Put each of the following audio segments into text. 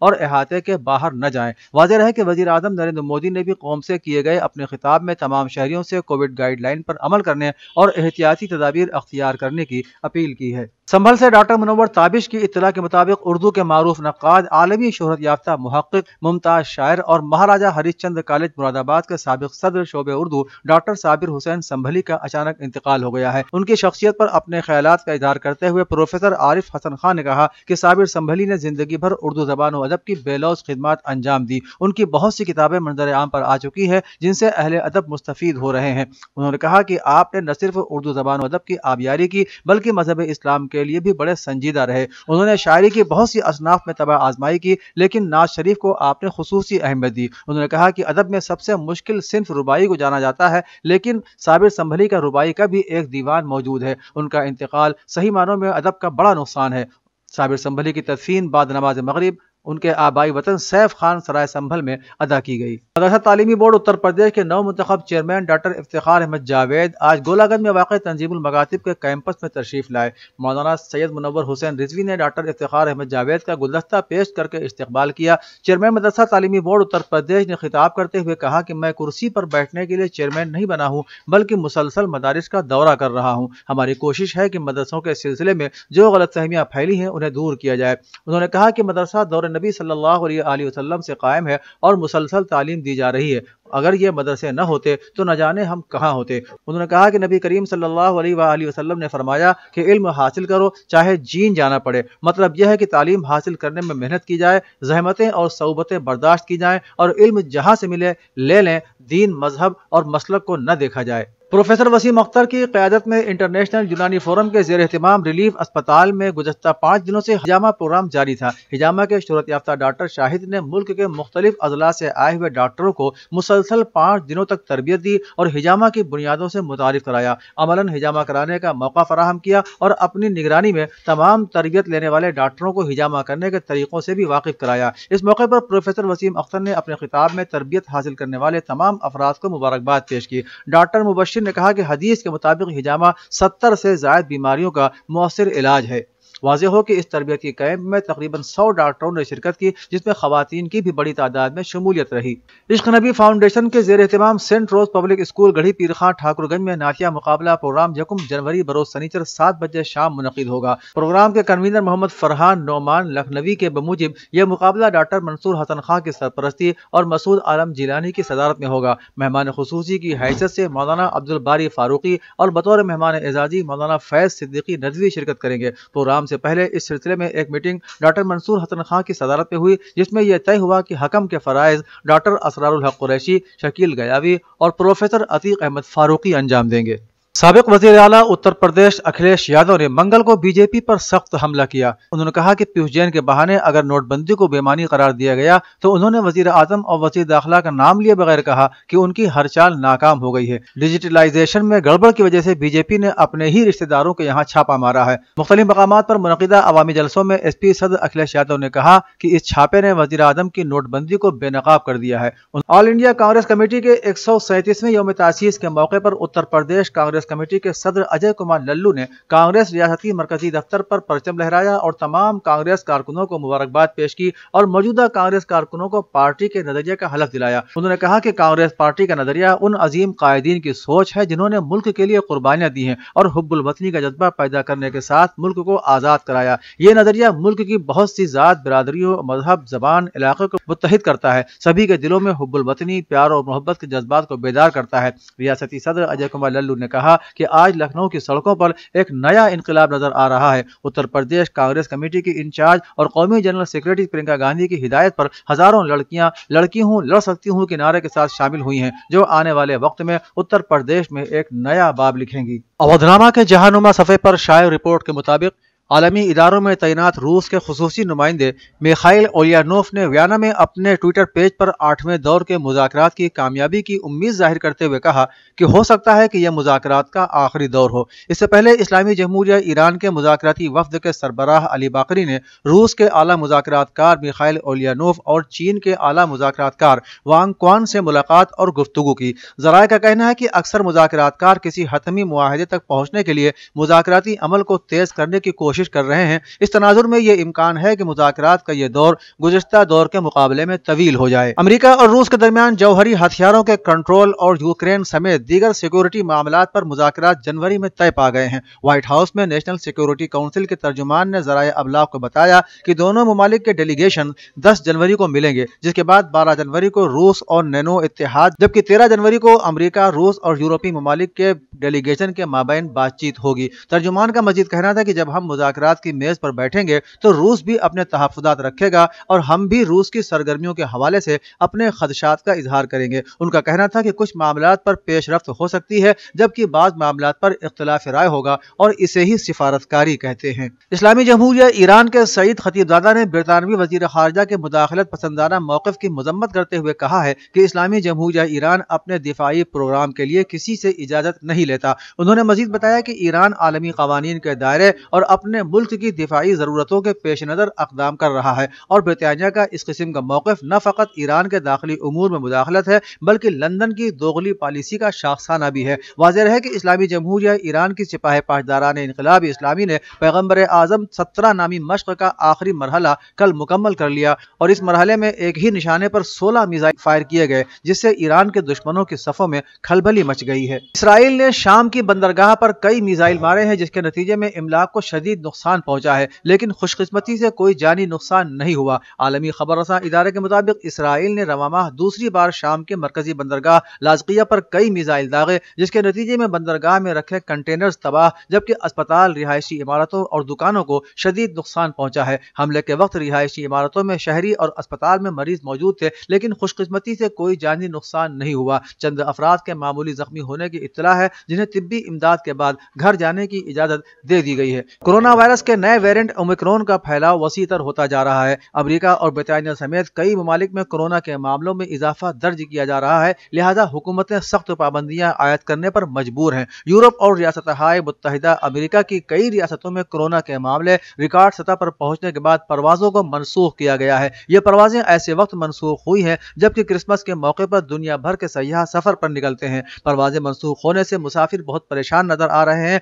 اور احاطے کے باہر نہ جائیں۔ واضح ہے کہ وزیر اعظم نریندر مودی نے بھی قوم سے کیے گئے اپنے خطاب میں تمام شہریوں سے کووڈ گائیڈ لائن پر عمل کرنے اور احتیاطی تدابیر اختیار کرنے کی اپیل کی ہے۔ سنبھل سے ڈاکٹر منور تابش کی اطلاع کے مطابق اردو کے معروف نقاد، عالمی شہرت یافتہ محقق، ممتاز شاعر اور مہاراجہ ہریش چندر کالج مراد آباد کے سابق صدر شعبہ اردو ڈاکٹر صابر حسین سنبھلی کا اچانک انتقال ہو گیا ہے۔ ان کی شخصیت پر اپنے خیالات کا اظہار کرتے ہوئے پروفیسر عارف حسن خان نے کہا کہ صابر سنبھلی نے زندگی بھر اردو زبان و ادب کی بے لوث خدمات انجام دی۔ ان کی بہت سی کتابیں منظر عام پر آ چکی ہے جن سے اہل ادب مستفید ہو رہے ہیں۔ انہوں نے کہا کہ آپ نے نہ صرف اردو زبان و ادب کی آبیاری کی بلکہ مذہب اسلام کے لیے بھی بڑے سنجیدہ رہے۔ انہوں نے شاعری کی بہت سی اصناف میں طبع آزمائی کی لیکن نعت شریف کو آپ نے خصوصی اہمیت دی۔ انہوں نے کہا کہ ادب میں سب سے مشکل صنف ربائی کو جانا جاتا ہے لیکن صابر سنبھلی کا ربائی کا بھی ایک دیوان موجود ہے۔ ان کا انتقال صحیح معنوں میں ادب کا بڑا نقصان ہے۔ صابر سنبھلی کی تدفین بعد نماز مغرب ان کے آبائی وطن سیف خان سرائے سنبھل میں ادا کی گئی۔ مدرسہ تعلیمی بورڈ اتر پردیش کے نو منتخب چیئرمین ڈاکٹر افتخار احمد جاوید آج گولہ گنج میں واقع تنظیم المکاتب کے کیمپس میں تشریف لائے۔ مولانا سید منور حسین رضوی نے ڈاکٹر افتخار احمد جاوید کا گلدستہ پیش کر کے استقبال کیا۔ چیئرمین مدرسہ تعلیمی بورڈ اتر پردیش نے خطاب کرتے ہوئے کہا کہ میں کرسی پر بیٹھنے کے لیے چیئرمین نہیں بنا ہوں بلکہ مسلسل مدارس کا دورہ کر رہا ہوں۔ ہماری کوشش ہے کہ مدرسوں کے سلسلے میں جو غلط فہمیاں پھیلی ہیں انہیں دور کیا جائے۔ انہوں نے کہا کہ مدرسہ دور نبی صلی اللہ علیہ وسلم سے قائم ہے اور مسلسل تعلیم دی جا رہی ہے۔ اگر یہ مدرسے نہ ہوتے تو نہ جانے ہم کہاں ہوتے۔ انہوں نے کہا کہ نبی کریم صلی اللہ علیہ وسلم نے فرمایا کہ علم حاصل کرو چاہے جین جانا پڑے۔ مطلب یہ ہے کہ تعلیم حاصل کرنے میں محنت کی جائے، زحمتیں اور صعوبتیں برداشت کی جائیں اور علم جہاں سے ملے لے لیں، دین، مذہب اور مسلک کو نہ دیکھا جائے۔ پروفیسر وسیم اختر کی قیادت میں انٹرنیشنل یونانی فورم کے زیر اہتمام ریلیف اسپتال میں گزشتہ 5 دنوں سے ہجامہ پروگرام جاری تھا۔ ہجامہ کے شہرت یافتہ ڈاکٹر شاہد نے ملک کے مختلف اضلاع سے آئے ہوئے ڈاکٹروں کو مسلسل 5 دنوں تک تربیت دی اور ہجامہ کی بنیادوں سے متعارف کرایا، عملاً ہجامہ کرانے کا موقع فراہم کیا اور اپنی نگرانی میں تمام تربیت لینے والے ڈاکٹروں کو ہجامہ کرنے کے طریقوں سے بھی واقف کرایا۔ اس موقع پر پروفیسر وسیم اختر نے اپنے خطاب میں تربیت حاصل کرنے والے تمام افراد کو مبارکباد پیش کی۔ ڈاکٹر مبشر نے کہا کہ حدیث کے مطابق ہجامہ 70 سے زائد بیماریوں کا مؤثر علاج ہے۔ واضح ہو کہ اس تربیتی کیمپ میں تقریباً 100 ڈاکٹروں نے شرکت کی جس میں خواتین کی بھی بڑی تعداد میں شمولیت رہی۔ عشق نبی فاؤنڈیشن کے زیر اہتمام سینٹ روز پبلک اسکول گڑھی پیر خان ٹھاکر گنج میں نعتیہ مقابلہ پروگرام 1 جنوری بروز سنیچر 7 بجے شام منعقد ہوگا۔ پروگرام کے کنوینر محمد فرحان نعمان لکھنوی کے بموجب یہ مقابلہ ڈاکٹر منصور حسن خان کی سرپرستی اور مسعود عالم جیلانی کی صدارت میں ہوگا۔ مہمان خصوصی کی حیثیت سے مولانا عبدالباری فاروقی اور بطور مہمان اعزازی مولانا فیض صدیقی ندوی شرکت کریں گے۔ پروگرام سے پہلے اس سلسلے میں ایک میٹنگ ڈاکٹر منصور حسن خان کی صدارت میں ہوئی جس میں یہ طے ہوا کہ حکم کے فرائض ڈاکٹر اسرار الحق قریشی، شکیل گیاوی اور پروفیسر عتیق احمد فاروقی انجام دیں گے۔ سابق وزیر اعلیٰ اتر پردیش اکھلیش یادو نے منگل کو بی جے پی پر سخت حملہ کیا۔ انہوں نے کہا کہ پیوش جین کے بہانے اگر نوٹ بندی کو بے معنی قرار دیا گیا تو انہوں نے وزیر اعظم اور وزیر داخلہ کا نام لیے بغیر کہا کہ ان کی ہر چال ناکام ہو گئی ہے۔ ڈیجیٹلائزیشن میں گڑبڑ کی وجہ سے بی جے پی نے اپنے ہی رشتہ داروں کے یہاں چھاپا مارا ہے۔ مختلف مقامات پر منعقدہ عوامی جلسوں میں ایس پی صدر اکھلیش یادو نے کہا کہ اس چھاپے نے وزیر اعظم کی نوٹ بندی کو بے نقاب کر دیا ہے۔ آل انڈیا کانگریس کمیٹی کے 137ویں یوم تاسیس کے موقع پر اتر پردیش کانگریس کمیٹی کے صدر اجے کمار للو نے کانگریس ریاستی مرکزی دفتر پر پرچم لہرایا اور تمام کانگریس کارکنوں کو مبارکباد پیش کی اور موجودہ کانگریس کارکنوں کو پارٹی کے نظریے کا حلف دلایا۔ انہوں نے کہا کہ کانگریس پارٹی کا نظریہ ان عظیم قائدین کی سوچ ہے جنہوں نے ملک کے لیے قربانیاں دی ہیں اور حب الوطنی کا جذبہ پیدا کرنے کے ساتھ ملک کو آزاد کرایا۔ یہ نظریہ ملک کی بہت سی ذات، برادریوں، مذہب، زبان، علاقے کو متحد کرتا ہے، سبھی کے دلوں میں حب الوطنی، پیار اور محبت کے جذبات کو بیدار کرتا ہے۔ ریاستی صدر اجے کمار للو نے کہا کہ آج لکھنؤ کی سڑکوں پر ایک نیا انقلاب نظر آ رہا ہے۔ اتر پردیش کانگریس کمیٹی کی انچارج اور قومی جنرل سیکرٹری پرینکا گاندھی کی ہدایت پر ہزاروں لڑکیاں لڑکی ہوں لڑ سکتی ہوں کے نعرے کے ساتھ شامل ہوئی ہیں جو آنے والے وقت میں اتر پردیش میں ایک نیا باب لکھیں گی۔ اودھنامہ کے جہانما صفحے پر شائع رپورٹ کے مطابق عالمی اداروں میں تعینات روس کے خصوصی نمائندے میخائیل اولیانوف نے ویانا میں اپنے ٹویٹر پیج پر 8ویں دور کے مذاکرات کی کامیابی کی امید ظاہر کرتے ہوئے کہا کہ ہو سکتا ہے کہ یہ مذاکرات کا آخری دور ہو۔ اس سے پہلے اسلامی جمہوریہ ایران کے مذاکراتی وفد کے سربراہ علی باقری نے روس کے اعلیٰ مذاکرات کار میخائیل اولیانوف اور چین کے اعلیٰ مذاکرات کار وانگ کوان سے ملاقات اور گفتگو کی۔ ذرائع کا کہنا ہے کہ اکثر مذاکرات کار کسی حتمی معاہدے تک پہنچنے کے لیے مذاکراتی عمل کو تیز کرنے کی کوشش کوشش کر رہے ہیں۔ اس تناظر میں یہ امکان ہے کہ مذاکرات کا یہ دور گزشتہ دور کے مقابلے میں طویل ہو جائے۔ امریکہ اور روس کے درمیان جوہری ہتھیاروں کے کنٹرول اور یوکرین سمیت دیگر سیکورٹی معاملات پر مذاکرات جنوری میں طے پا گئے ہیں۔ وائٹ ہاؤس میں نیشنل سیکورٹی کونسل کے ترجمان نے ذرائع ابلاغ کو بتایا کہ دونوں ممالک کے ڈیلیگیشن 10 جنوری کو ملیں گے، جس کے بعد 12 جنوری کو روس اور نینو اتحاد، جبکہ 13 جنوری کو امریکہ، روس اور یورپی ممالک کے ڈیلیگیشن کے مابین بات چیت ہوگی۔ ترجمان کا مزید کہنا تھا کہ جب ہم مذاکرات کی میز پر بیٹھیں گے تو روس بھی اپنے تحفظات رکھے گا اور ہم بھی روس کی سرگرمیوں کے حوالے سے اپنے خدشات کا اظہار کریں گے۔ ان کا کہنا تھا کہ کچھ معاملات پر پیش رفت ہو سکتی ہے، جبکہ بعض معاملات پر اختلاف رائے ہوگا اور اسے ہی سفارتکاری کہتے ہیں۔ اسلامی جمہوریہ ایران کے سعید خطیبزادہ نے برطانوی وزیر خارجہ کے مداخلت پسندانہ موقف کی مذمت کرتے ہوئے کہا ہے کہ اسلامی جمہوریہ ایران اپنے دفاعی پروگرام کے لیے کسی سے اجازت نہیں لیتا۔ انہوں نے مزید بتایا کہ ایران عالمی قوانین کے دائرے اور اپنے ملک کی دفاعی ضرورتوں کے پیش نظر اقدام کر رہا ہے اور برطانیہ کا اس قسم کا موقف نہ فقط ایران کے داخلی امور میں مداخلت ہے بلکہ لندن کی دوغلی پالیسی کا شاخسانہ بھی ہے۔ واضح ہے کہ اسلامی جمہوریہ ایران کی سپاہ پاسداران انقلاب اسلامی نے پیغمبر اعظم 17 نامی مشق کا آخری مرحلہ کل مکمل کر لیا اور اس مرحلے میں ایک ہی نشانے پر 16 میزائل فائر کیے گئے، جس سے ایران کے دشمنوں کی صفوں میں کھلبلی مچ گئی ہے۔ اسرائیل نے شام کی بندرگاہ پر کئی میزائل مارے ہیں، جس کے نتیجے میں املاک کو شدید نقصان پہنچا ہے، لیکن خوش قسمتی سے کوئی جانی نقصان نہیں ہوا۔ عالمی خبر رساں ادارے کے مطابق اسرائیل نے رواں ماہ دوسری بار شام کے مرکزی بندرگاہ لاذقیہ پر کئی میزائل داغے، جس کے نتیجے میں بندرگاہ میں رکھے کنٹینرز تباہ، جبکہ اسپتال، رہائشی عمارتوں اور دکانوں کو شدید نقصان پہنچا ہے۔ حملے کے وقت رہائشی عمارتوں میں شہری اور اسپتال میں مریض موجود تھے، لیکن خوش قسمتی سے کوئی جانی نقصان نہیں ہوا۔ چند افراد کے معمولی زخمی ہونے کی اطلاع ہے، جنہیں طبی امداد کے بعد گھر جانے کی اجازت دے دی گئی ہے۔ کورونا وائرس کے نئے ویرینٹ اومیکرون کا پھیلاؤ وسیع تر ہوتا جا رہا ہے۔ امریکہ اور برطانیہ سمیت کئی ممالک میں کورونا کے معاملوں میں اضافہ درج کیا جا رہا ہے، لہذا حکومتیں سخت پابندیاں عائد کرنے پر مجبور ہیں۔ یورپ اور ریاستہائے متحدہ امریکہ کی کئی ریاستوں میں کورونا کے معاملے ریکارڈ سطح پر پہنچنے کے بعد پروازوں کو منسوخ کیا گیا ہے۔ یہ پروازیں ایسے وقت منسوخ ہوئی ہیں جبکہ کرسمس کے موقع پر دنیا بھر کے سیاح سفر پر نکلتے ہیں۔ پروازیں منسوخ ہونے سے مسافر بہت پریشان نظر آ رہے ہیں۔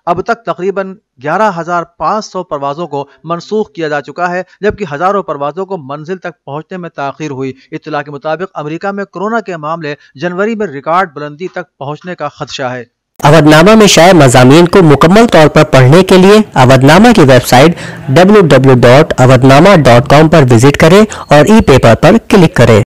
اب تک تقریباً 11,500 پروازوں کو منسوخ کیا جا چکا ہے، جبکہ ہزاروں پروازوں کو منزل تک پہنچنے میں تاخیر ہوئی۔ اطلاع کے مطابق امریکہ میں کورونا کے معاملے جنوری میں ریکارڈ بلندی تک پہنچنے کا خدشہ ہے۔ اودھ نامہ میں شائع مضامین کو مکمل طور پر پڑھنے کے لیے اودھ نامہ کی ویب سائٹ www.avodhnama.com پر وزٹ کریں اور ای پیپر پر کلک کریں۔